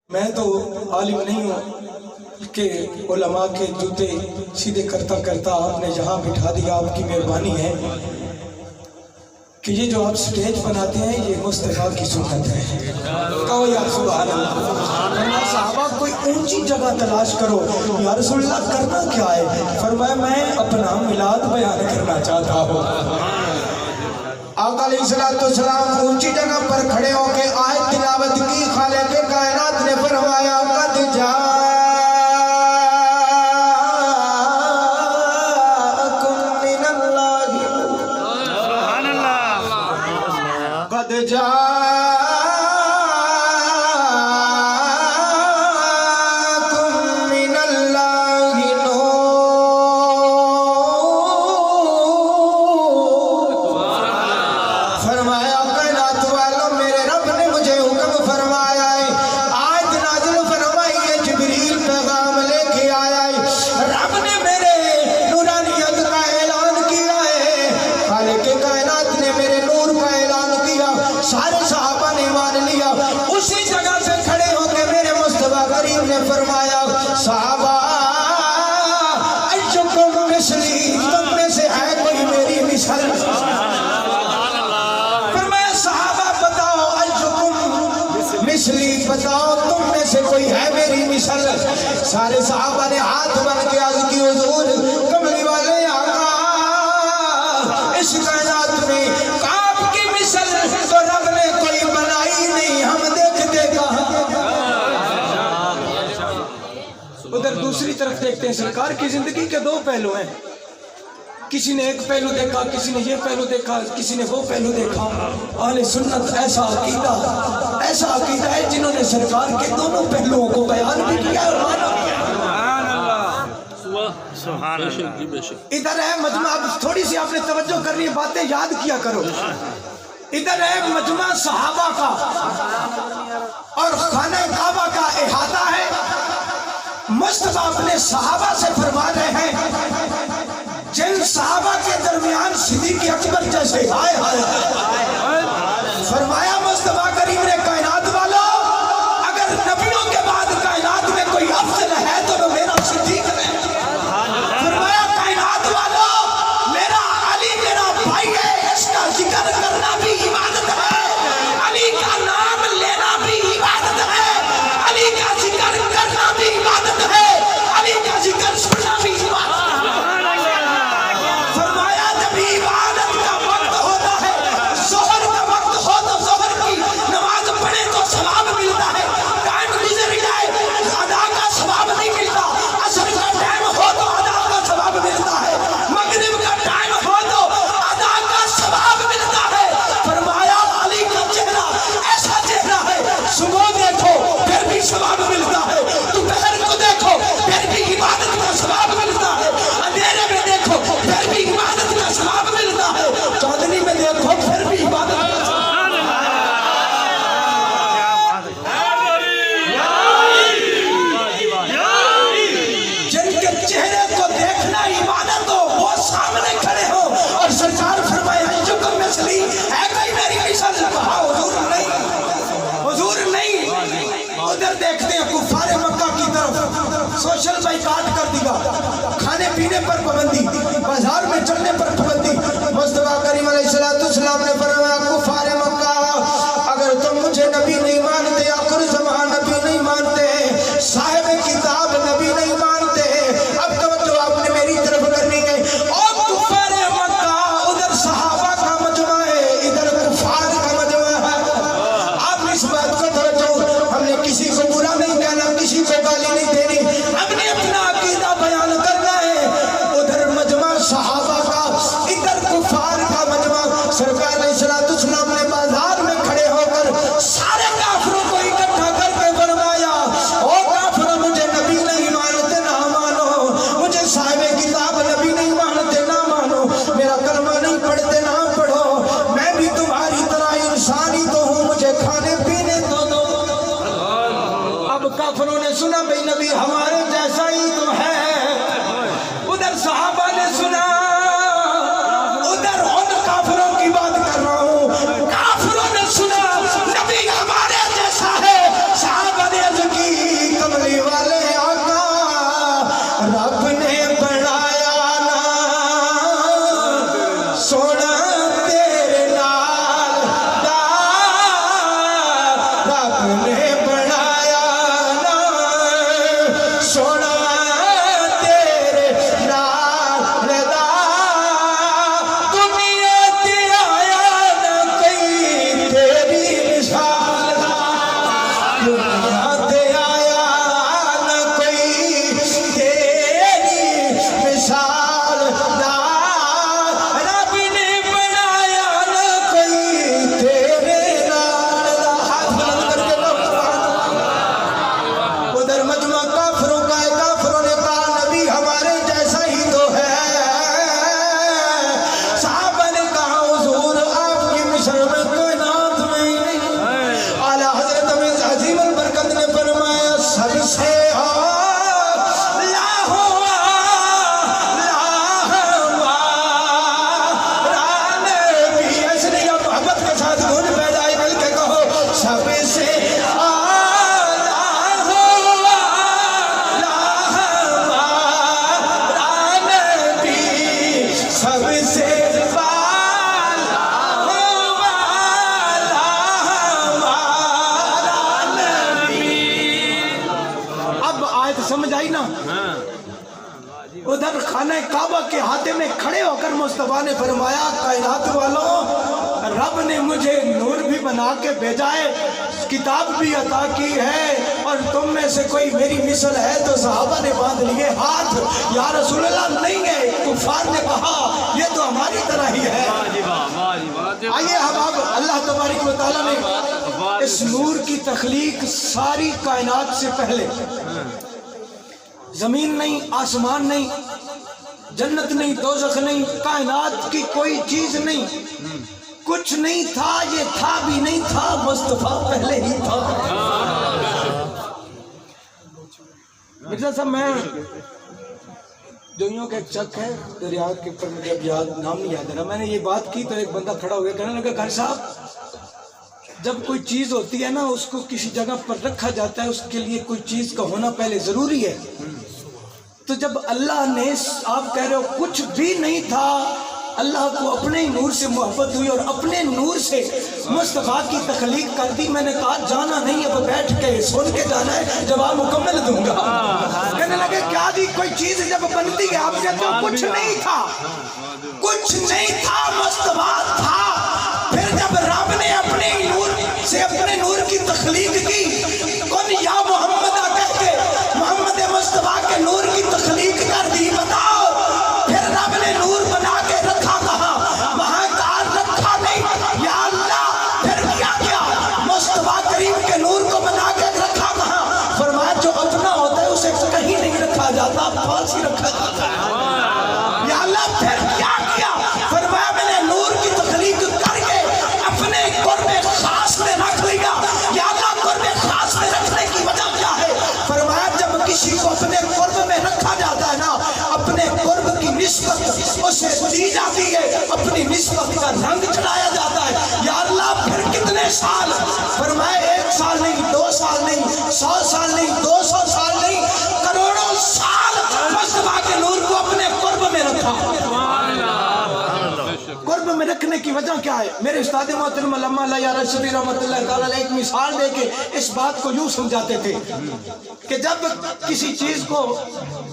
میں تو عالم نہیں ہوں کہ علماء کے جوتے سیدھے کرتا کرتا آپ نے جہاں بٹھا دیا، آپ کی مہربانی ہے کہ یہ جو آپ سٹیج بناتے ہیں یہ مصطفیٰ کی سنت ہے۔ کہو یا سبحان اللہ۔ صحابہ کوئی اونچی جگہ تلاش کرو، یا رسول اللہ کرنا کیا ہے؟ فرمایا میں اپنا میلاد بیان کرنا چاہتا ہوں۔ آقا علیہ السلام اونچی جگہ پر کھڑے ہو کے آیت تلاوت کی، خالق کائنات نے فرمایا قد جاءکم من اللہ، سبحان اللہ، قد جاءکم من اللہ نور، فرمایا کائنات والوں میرے رب نے مجھے حکم فرمایا ہے، آیت نازل فرمائی ہے، جبریل پیغام لے کے آیا ہے، رب نے میرے نورانیت کا اعلان کیا ہے، خالق کائنات نے میرے نور کا اعلان کیا، سارے صحابہ نے مان لیا۔ اسی جگہ سے کھڑے ہو کے میرے مصطفیٰ کریم نے فرمایا صحابہ ایکم مثلی، تم میں سے ہے کوئی میری مثل؟ فرمایا صحابہ بتاؤ ایکم مثلی، بتاؤ تم میں سے کوئی ہے میری مثل؟ سارے صحابہ نے ہاتھ بن کے عرض کی حضور کملی والے آقا اس کائنات میں آپ کی مثل تو رب نے کوئی بنائی نہیں، ہم دیکھتے کہاں۔ ادھر دوسری طرف دیکھتے ہیں، سرکار کی زندگی کے دو پہلو ہیں، کسی نے ایک پہلو دیکھا، کسی نے یہ پہلو دیکھا، کسی نے وہ پہلو دیکھا۔ اہل سنت ایسا عقیدہ ہے جنہوں نے سرکار کے دونوں پہلوؤں کو بیان بھی کیا اور مانا بھی ہے۔ سبحان اللہ۔ ادھر ہے مجمع، اب تھوڑی سی آپ نے توجہ کرنی ہے، باتیں یاد کیا کرو۔ ادھر ہے مجمع صحابہ کا اور خانہ کعبہ کا احاطہ ہے، مصطفیٰ اپنے صحابہ سے فرما رہے ہیں جن صحابہ کے درمیان صدیق اکبر جیسے ہائے ہائے، فرمایا مصطفیٰ کریم نے کائنات والوں اگر نبیوں کے بعد کائنات میں کوئی افضل ہے تو وہ میرا صدیق ہے۔ فرمایا کائنات والوں میرا علی میرا بھائی ہے، اس کا ذکر کرنا بھی عبادت ہے، علی کا نام لینا بھی عبادت ہے، علی کا ذکر کرنا بھی عبادت ہے، علی کا ذکر سننا بھی عبادت ہے۔ فرمایا جب عبادت کا وقت ہوتا ہے، ظہر کا وقت ہو تو ظہر کی نماز پڑھے تو ثواب ملتا ہے، ٹائم گزر جائے ادا کا ثواب نہیں ملتا، عصر کا ٹائم ہو تو ادا کا ثواب ملتا ہے، مغرب کا ٹائم ہو تو ادا کا ثواب ملتا ہے۔ فرمایا علی کا چہرہ ایسا چہرہ ہے، صبح دیکھو پھر بھی ثواب ملتا ہے، دوپہر کو دیکھو پھر بھی عبادت کا ثواب ملتا ہے، اندھیرے میں دیکھو پھر بھی عبادت کا ثواب ملتا ہے، چاندنی میں دیکھو پھر بھی عبادت کا ثواب۔ جن کے چہرے کو دیکھنا عبادت ہو وہ سامنے کھڑے ہو اور سرکار فرمائے ایکم مثلی، ہے کوئی میری مثل؟ کہا حضور نہیں، حضور نہیں۔ ادھر دیکھتے ہیں کفار مکہ کی طرف، سوشل بائیکاٹ کر دیا، کھانے پینے پر پابندی، بازار میں چلنے پر پابندی۔ مصطفیٰ کریم علیہ السلام نے فرمایا کفار مکہ اگر تم مجھے نبی نہیں مانتے، آخر زمان نبی نہیں مانتے، صاحب کتاب نبی نہیں مانتے، اب توجہ آپ نے میری طرف کرنی ہے۔ اور کفار مکہ ادھر صحابہ کا مجمع ہے، ادھر کفار کا مجمع ہے۔ آپ اس بات کو توجہ، ہم نے کسی کو برا نہیں کہنا، کسی کو گالی نہیں دینی، ہم نے اپنا عقیدہ بیان کرنا ہے۔ ادھر مجمع صحابہ کا، ادھر کفار کا مجمع۔ سرکار علیہ السلام نے بازار میں کھڑے ہو کر سارے کافروں کو اکٹھا کر کے فرمایا او کافروں مجھے نبی نہیں مانتے نہ مانو، مجھے صاحب کتاب نبی نہیں مانتے نہ مانو، میرا کلمہ نہیں پڑھتے نہ پڑھو، میں بھی تمہاری طرح انسان ہی تو ہوں، مجھے کھانے پینے تو دو۔ اب کافروں نے سنا بھئی نبی ہمارے جیسا ہی تو ہے، ادھر صحابہ نے سنا، ادھر ان کافروں کی بات کر رہا ہوں، کافروں نے سنا نبی ہمارے جیسا ہے، صحابہ نے عرض کی समझ आई ना। उधर खाना काबा के हाथे में खड़े होकर मुस्तफा ने फरमाया, कायनात वालों, रब ने मुझे नूर भी बना के भेजा है, किताब भी अता की है, और तुम में से कोई मेरी मिसल है? तो सहाबा ने बांध लिए हाथ, या रसूल अल्लाह नहीं है। कुफार ने कहा ये तो हमारी तरह ही है। आइए अब अल्लाह तबारक व तआला ने इस नूर की तख्लीक सारी कायनात से पहले, जमीन नहीं, आसमान नहीं, जन्नत नहीं, दोज़ख नहीं, कायनात की कोई चीज नहीं, कुछ नहीं था, ये था भी नहीं था, मुस्तफा पहले ही था। मिर्जा साहब, मैं दुनिया का एक शक है दरिया के ऊपर, मुझे अब याद नाम नहीं याद है ना, मैंने ये बात की तो एक बंदा खड़ा हो गया, कहने लगा, घर साहब, जब कोई चीज होती है ना, उसको किसी जगह पर रखा जाता है, उसके लिए कोई चीज का होना पहले जरूरी है। तो जब अल्लाह ने, आप कह रहे हो कुछ भी नहीं था, अल्लाह को अपने ही नूर से मोहब्बत हुई और अपने नूर से मुस्तफा की तख्लीक कर दी। मैंने कहा जाना नहीं, अब बैठ के सुन के जाना है, जवाब मुकम्मल दूंगा। कहने लगे क्या दी, कोई चीज जब बनती है, आप कहते हो कुछ नहीं था, कुछ नहीं था, मुस्तफा था। फिर जब रब ने अपने नूर से अपने नूर की तख्लीक की, कौन या मोहम्मद कहते मोहम्मद मुस्तफा के नूर की तख्लीक कर दी, बताओ। फिर रब ने नूर बना के रखा कहाँ, वहां कहाँ रखा नहीं, या अल्लाह फिर क्या किया, मुस्तफा करीम के नूर को बना के रखा कहाँ। फरमाया जो अपना होता है उसे कहीं नहीं रखा जाता, पास ही रखा जाता है। या अल्लाह फिर क्या किया, फरमाया मैंने नूर की तख्लीक करके अपने कुर्बे खास में रख लिया। या अल्लाह कुर्बे खास में रखने की वजह क्या है, फरमाया जब किसी को अपने कुर्ब में रखा जाता है ना, अपने कुर्ब की निस्बत उसे दी जाती है, अपनी निस्बत का रंग चढ़ाया जाता है। या अल्लाह फिर कितने साल, फरमाया 1 साल नहीं, 2 साल नहीं, 100 साल नहीं, 200 साल नहीं, करोड़ों साल मुस्तफा के नूर को अपने कुर्ब में रखा। कुर्ब में रखने की वजह क्या है? मेरे उस्ताद मोहतरम अल्लामा अल्लाह रशीदी रहमतुल्लाह तआला अलैह एक मिसाल देके इस बात को यूं समझाते थे कि जब किसी चीज को,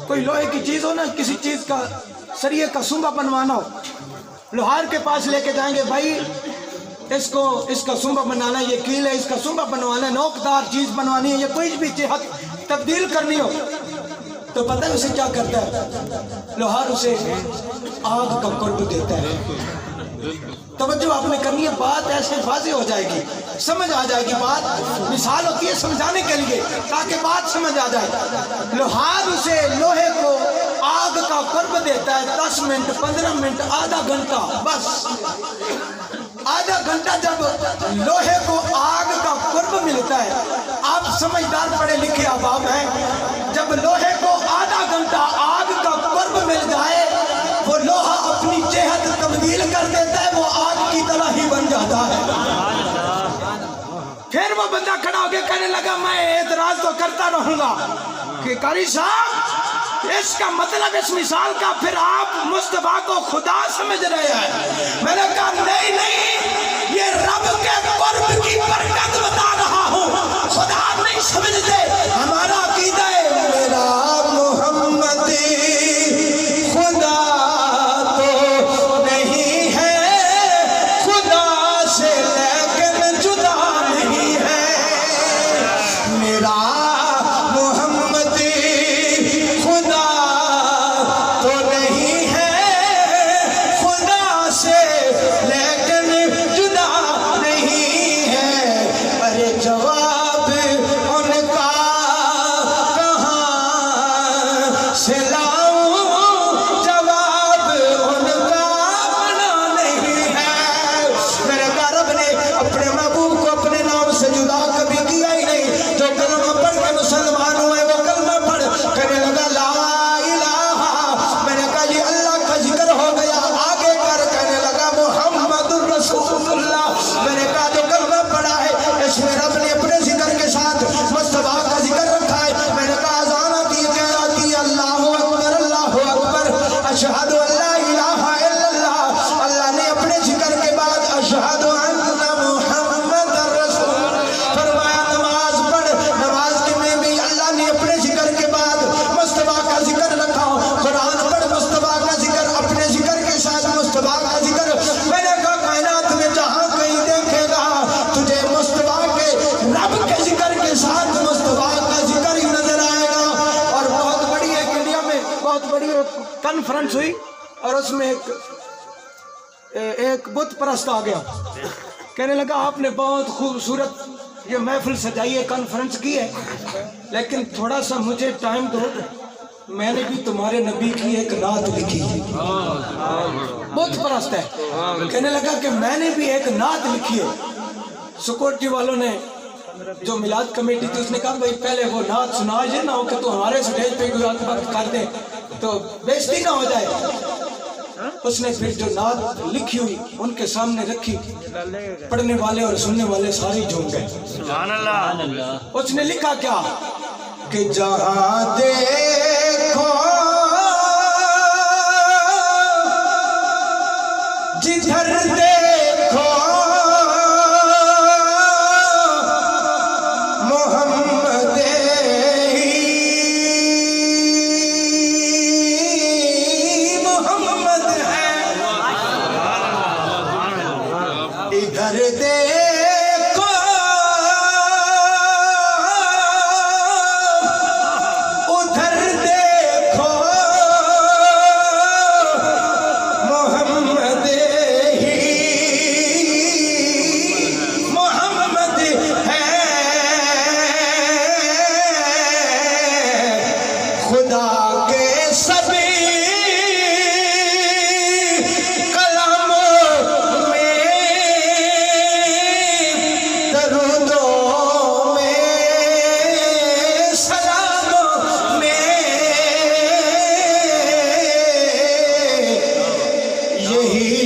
कोई लोहे की चीज हो ना, किसी चीज का सरिये का सुंबा बनवाना हो, लोहार के पास लेके जाएंगे, भाई इसको, इसका सुंबा बनाना, ये कील है, इसका सुंबा बनवाना है, नोकदार चीज बनवानी है, ये कोई भी चीज तब्दील करनी हो, तो पता है उसे क्या करता है? लोहार उसे आग का कुर्ब देता है। तवज्जो आपने करनी है, बात ऐसे वाज़ेह हो जाएगी, समझ आ जाएगी। बात मिसाल होती है समझाने के लिए, ताकि बात समझ आ जाए। लोहार उसे लोहे को आग का कुर्ब देता है, 10 मिनट, 15 मिनट, आधा घंटा, बस आधा घंटा जब लोहे को आग का कुर्ब मिलता है, आप समझदार पढ़े लिखे अहबाब हैं, जब लोहे को आधा घंटा आग का कुर्ब मिल जाए, वो लोहा अपनी जेहत तब्दील कर देता है, वो आग की तरह ही बन जाता है। फिर वो बंदा खड़ा होकर कहने लगा, मैं एतराज तो करता रहूंगा कि कारी साहब, इसका मतलब इस मिसाल का फिर आप मुस्तफा को खुदा समझ रहे हैं। मैंने कहा नहीं नहीं, ये रब के कुर्ब की बरकत बता रहा हूँ, खुदा नहीं समझते। हमारा अकीदा है, मेरा मोहम्मदी खुदा तो नहीं है, खुदा से लेकिन जुदा नहीं है। मेरा मोहम्मदी खुदा तो नहीं है, खुदा से लेकिन जुदा नहीं है। कॉन्फ्रेंस हुई और उसमें एक बुत परस्त आ गया, कहने लगा आपने बहुत खूबसूरत ये महफिल सजाई है, कॉन्फ्रेंस की है, लेकिन थोड़ा सा मुझे टाइम दो, मैंने भी तुम्हारे नबी की एक नात लिखी है। बुत परस्त है, कहने लगा कि मैंने भी एक नात लिखी है। सिक्योरिटी वालों ने जो मिलाद कमेटी थी उसने कहा भाई पहले वो नात सुना, ये ना हो कि तू हमारे स्टेज पे कोई वक्त कर दे तो बेइज्जती ना हो जाए। उसने फिर जो नात लिखी हुई उनके सामने रखी, पढ़ने वाले और सुनने वाले सारे झूम गए। सुभान अल्लाह। उसने लिखा क्या कि जहां देखो जिधर देखो मोहम्मद इधर देखो उधर देखो मोहम्मद है खुदा के सभी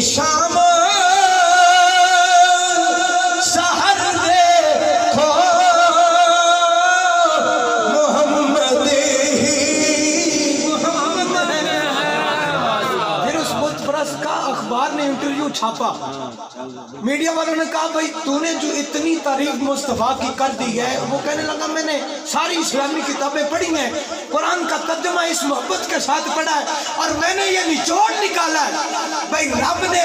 शाम सहर देखो मोहम्मद फिर उस बुत परस्त का अखबार ने इंटरव्यू छापा। मीडिया वालों ने कहा भाई तूने जो इतनी तारीफ मुस्तफा की कर दी है, वो कहने लगा मैंने सारी इस्लामी किताबें पढ़ी हैं, कुरान का तर्जुमा इस मोहब्बत के साथ पढ़ा है और मैंने ये निचोड़ निकाला है भाई रब ने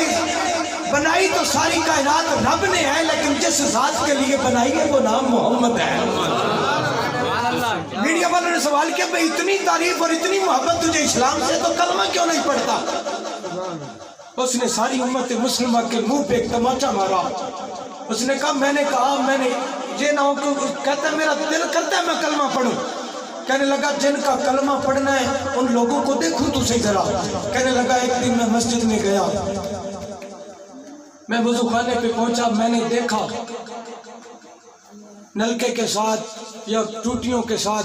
बनाई तो सारी कायनात रब ने है, लेकिन जिस जात के लिए बनाई है वो नाम मोहम्मद है। मीडिया वालों ने सवाल किया भाई इतनी तारीफ और इतनी मोहब्बत तुझे इस्लाम से, तो कलमा क्यों नहीं पढ़ता? उसने सारी उम्मत मुस्लिमा के मुंह पे एक तमाचा मारा। उसने कहा मैंने ये ना हो कि कहता है मेरा दिल करता है मैं कलमा पढ़ूं। कहने लगा जिनका कलमा पढ़ना है उन लोगों को देखूं तू सही जरा। कहने लगा एक दिन मैं मस्जिद में गया, मैं वुजू खाने पे पहुंचा, मैंने देखा नलके के साथ या टूटियों के साथ,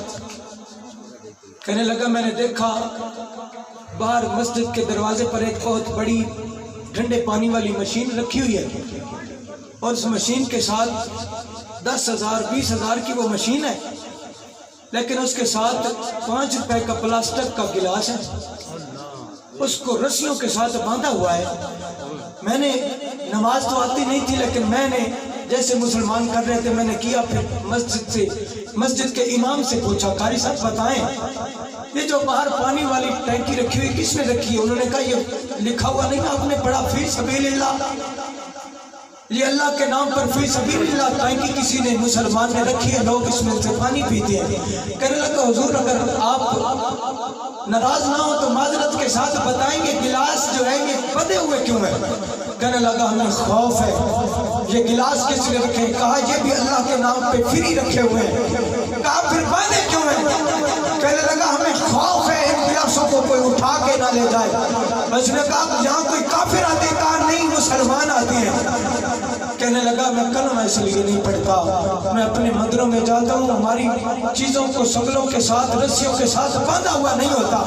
कहने लगा मैंने देखा बाहर मस्जिद के दरवाजे पर एक बहुत बड़ी ठंडे पानी वाली मशीन रखी हुई है और उस मशीन के साथ 10,000 20,000 की वो मशीन है, लेकिन उसके साथ 5 रुपए का प्लास्टिक का गिलास है, उसको रस्सियों के साथ बांधा हुआ है। मैंने नमाज तो आती नहीं थी, लेकिन मैंने जैसे मुसलमान कर रहे थे मैंने किया। फिर मस्जिद के इमाम से पूछा कारी साहब बताएं ये जो बाहर पानी वाली टैंकी रखी हुई किसने रखी है? उन्होंने कहा ये लिखा हुआ नहीं आपने पढ़ा फी सबीलिल्लाह, ये अल्लाह के नाम पर फी सबीलिल्लाह टैंकी किसी ने मुसलमान ने रखी है, लोग इसमें से पानी पीते हैं। कहने लगा हुजूर अगर आप नाराज ना हो तो माजरत के साथ बताएंगे गिलास जो है ये बंधे हुए क्यों है? कहने लगा हमें खौफ है ये गिलास किसने रखे? कहा ये भी अल्लाह के नाम पे फ्री रखे हुए हैं। कहा फिर बांधे क्यों है? कहने लगा हमें खौफ है इन गिलासों को कोई उठा के ना ले जाए। उसने कहा यहाँ कोई काफिर आते कार नहीं मुसलमान आते हैं। कहने लगा मैं कलमा इसलिए नहीं पढ़ता, मैं अपने मंदिरों में जाता हूँ, हमारी चीजों को सगलों के साथ रस्सियों के साथ बांधा हुआ नहीं होता,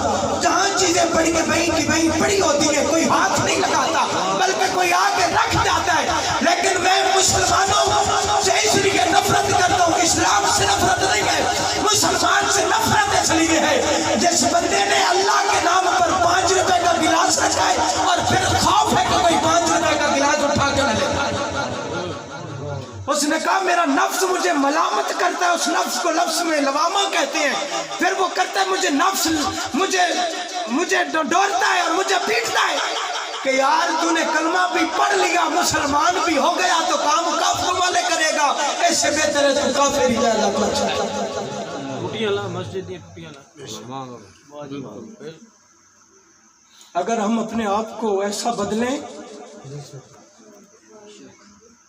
जहाँ चीजें पड़ी के वही पड़ी होती है, कोई हाथ नहीं लगाता बल्कि कोई आके रख जाता है। लेकिन मैं मुसलमानों से इसलिए नफरत करता हूँ, इस्लाम से नफरत नहीं है, मुसलमान से नफरत इसलिए है जिस बंदे ने अल्लाह के नाम पर 5 रुपए का गिलास रखा है और फिर खौफ है कि कोई 5 रुपए का गिलास उठा के न लेता। उसने कहा मेरा नफ्स मुझे मलामत करता है, उस नफ्स को लफ्ज में लवामा कहते हैं, फिर वो करता है मुझे नफ्स मुझे डोरता है और मुझे पीटता है कि यार तूने कलमा भी पढ़ लिया मुसलमान भी हो गया तो काम काफिर वाले करेगा, ऐसे बेहतर है तू काफिर ही ज्यादा अच्छा है। अगर हम अपने आप को ऐसा बदलें,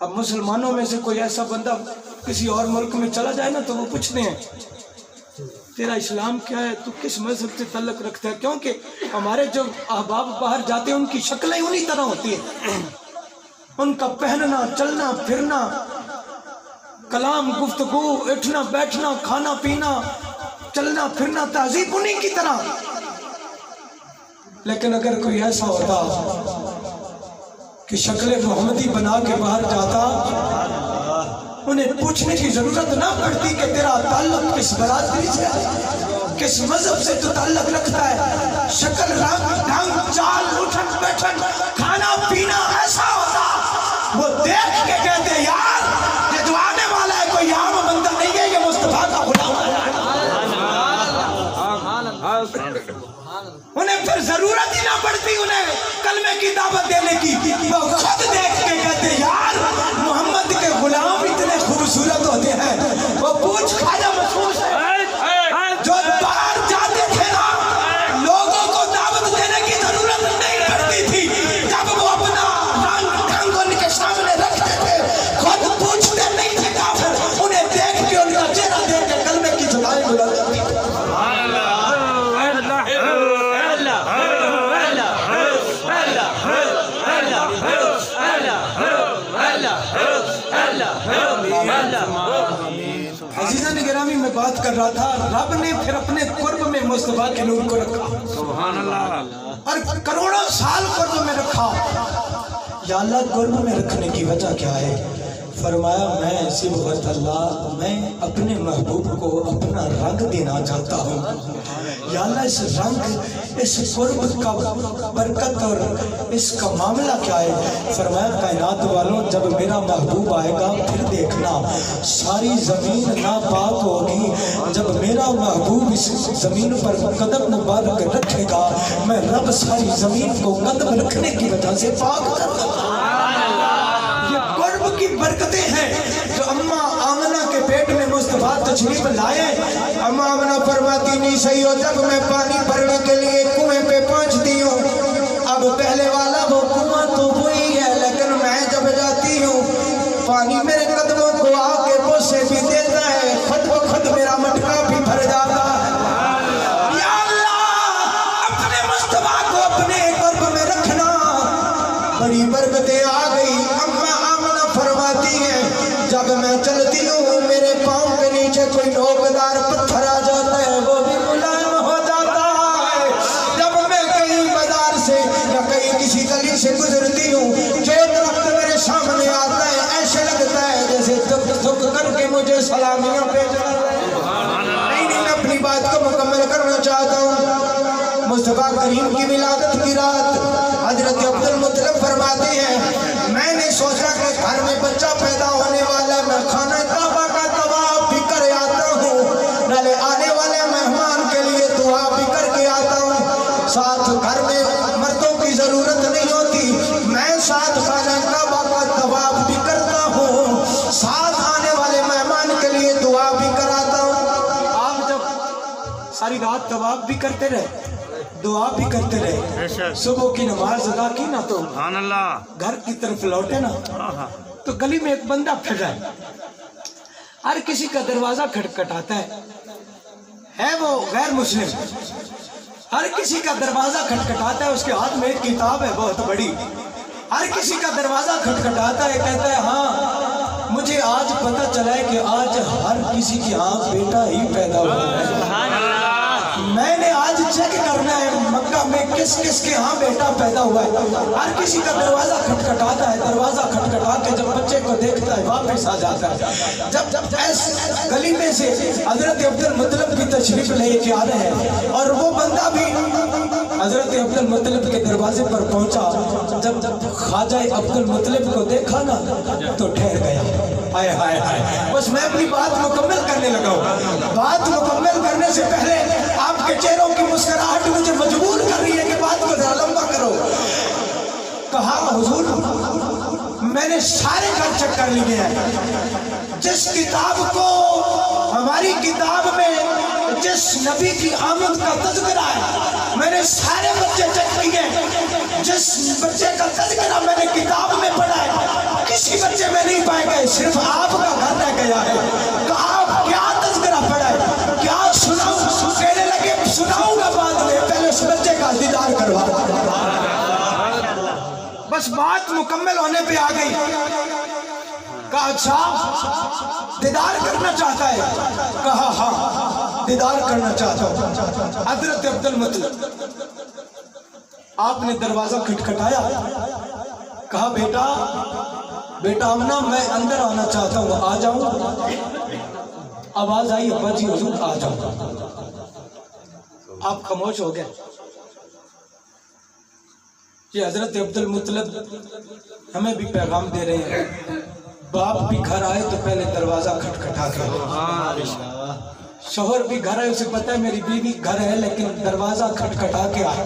अब मुसलमानों में से कोई ऐसा बंदा किसी और मुल्क में चला जाए ना तो वो पूछते हैं तेरा इस्लाम क्या है, तू किस मजहब से तल्लुक रखता है, क्योंकि हमारे जो अहबाब बाहर जाते हैं उनकी शक्लें उन्हीं तरह होती है, उनका पहनना चलना फिरना कलाम गुफ्तगू उठना बैठना खाना पीना चलना फिरना तहजीब उन्हीं की तरह। लेकिन अगर कोई ऐसा होता कि शक्ल मोहम्मदी बना के बाहर जाता, उन्हें पूछने की जरूरत ना पड़ती कि तेरा ताल्लुक किस बरादरी से है, किस मजहब से तू ताल्लुक रखता है, शक्ल रंग ढंग चाल उठन बैठन खाना पीना ऐसा होता, वो देख के कहते यार ये जो आने वाला है कोई आम बंदा नहीं है, ये मुस्तफा का गुलाम है। उन्हें फिर जरूरत ही ना पड़ती उन्हें कलमे की दावत देने की, वो खुद देख के कहते यार मोहम्मद के गुलाम इतने खूबसूरत होते हैं। वो पूछ खाजा महसूस है जो बाहर जाते थे ना, लोगों को दावत देने की जरूरत नहीं पड़ती थी, जब वो अपना रंग ढंग उनके सामने रखते थे खुद पूछते नहीं थे काफिर, उन्हें देख के उनका चेहरा देख के कलमे की जुबान बुलंद थी। अजीज़ान गिरामी में बात कर रहा था, रब ने फिर अपने कुर्ब में मुस्तफा के नूर को रखा, सुभान अल्लाह, और करोड़ों साल कुर्ब में रखा। या अल्लाह कुर्ब में रखने की वजह क्या है? फरमाया मैं सिबगत अल्लाह, मैं अपने महबूब को अपना रंग देना चाहता हूँ। या अल्लाह इस रंग इस कुर्ब का बरकत और इसका मामला क्या है? फरमाया कायनात वालों जब मेरा महबूब आएगा फिर देखना सारी ज़मीन नापाक होगी, जब मेरा महबूब इस ज़मीन पर कदम मुबारक रखेगा मैं रब सारी ज़मीन को कदम रखने की वजह से पाक कर दूंगा। की बरकतें हैं जो अम्मा आमना के पेट में मुस्तफा तशरीफ लाए। अम्मा आमना फरमाती नहीं सही हो, जब मैं पानी भरने के लिए कुएं पे पहुंचती हूँ, अब पहले वाला वो कुआं तो वही है, लेकिन मैं जब जाती हूँ पानी मेरे कदमों को आके बोसे भी देता है, खुद ब खुद मेरा मटका भी भर जाता है। या अल्लाह अपने मुस्तफा को अपने कुर्ब में रखना, बड़ी बरकतें आ गई। जब मैं चलती हूँ मेरे पाँव के नीचे कोई नोकदार पत्थर आ जाता है वो भी मुलायम हो जाता है। जब मैं कहीं बाजार से या कहीं किसी गली से गुजरती हूँ जो दरख्त मेरे सामने आता है ऐसे लगता है जैसे झुक करके मुझे सलामियाँ भेज रहा है। नहीं मैं अपनी बात को मुकम्मल करना चाहता हूँ। मुस्तफा करीम की विलादत की रात हजरत अब्दुल मुत्तलिब फरमाते हैं मैंने सोचा कि घर में बच्चा पैदा होने वाला, मैं खाना काबा का तवाफ भी कर आता हूँ, नाले आने वाले मेहमान के लिए दुआ भी करके आता हूँ। साथ घर में मर्दों की जरूरत नहीं होती, मैं साथ खाना काबा का तवाफ भी करता हूँ, साथ आने वाले मेहमान के लिए दुआ भी कराता हूँ। आप जब सारी रात तवाफ भी करते रहे दुआ भी करते रहे, सुबह की नमाज अदा की ना तो घर की तरफ लौटे ना तो गली में एक बंदा फिर रहा है, हर किसी का दरवाजा खटखटाता है वो गैर मुस्लिम, हर किसी का दरवाजा खटखटाता है, उसके हाथ में एक किताब है बहुत बड़ी, हर किसी का दरवाजा खटखटाता है, कहता है हाँ मुझे आज पता चला है कि आज हर किसी के यहाँ बेटा ही पैदा हुआ है, मैंने आज चेक करना है मक्का में किस किस के यहाँ बेटा पैदा हुआ है। हर किसी का दरवाजा खटखटाता है, दरवाजा खटखटा के जब बच्चे को देखता है वापस आ जाता है। जब ऐसे गली में से हजरत अब्दुल मुत्तलिब की तशरीफ लेके आ रहे हैं और वो बंदा भी हजरत अब्दुल मुत्तलिब के दरवाजे पर पहुंचा, जब ख्वाजा अब्दुल मुत्तलिब को देखा ना तो ठहर गया। हाय हाय हाय, बस मैं अपनी बात मुकम्मल करने लगा हूँ। बात मुकम्मल करने से पहले आपके चेहरों की मुस्कुराहट मुझे मजबूर कर रही है कि बात को जरा लंबा करो। कहा हुजूर मैंने सारे घर चेक कर लिए हैं, जिस किताब को हमारी किताब में जिस जिस नबी की आमद का तज़किरा है मैंने सारे बच्चे चेक किए, जिस बच्चे का तज़किरा मैंने किताब में पढ़ा है किसी बच्चे में नहीं पाए गए, सिर्फ आपका घर रह गया है। कहा आप क्या तज़किरा पढ़ा है, क्या सुनाऊं? कहने लगे सुनाऊंगा बाद में, पहले उस बच्चे का दीदार करवा। बस बात मुकम्मल होने पे आ गई। कहा अच्छा दीदार करना चाहता है? कहा हाँ दीदार करना चाहता हूँ। हजरत अब्दुल मुत्तलिब आपने दरवाजा खटखटाया, कहा बेटा बेटा आमना मैं अंदर आना चाहता हूँ, आ जाऊं? आवाज आई अब्बा जी हुजूर आ जाओ। आप खामोश हो गए। ये हजरत अब्दुल मुत्तलिब हमें भी पैगाम दे रहे हैं, बाप भी घर आए तो पहले दरवाजा खटखटा के, शोहर भी घर आए उसे पता है मेरी बीवी घर है लेकिन दरवाजा खटखटा के आए,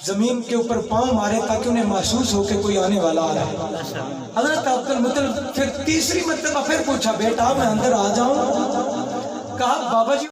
जमीन के ऊपर पांव मारे ताकि उन्हें महसूस हो कि कोई आने वाला आ रहा है। हजरत अब्दुल मुत्तलिब फिर तीसरी मर्तबा फिर पूछा बेटा मैं अंदर आ जाऊं? कहा बाबा जी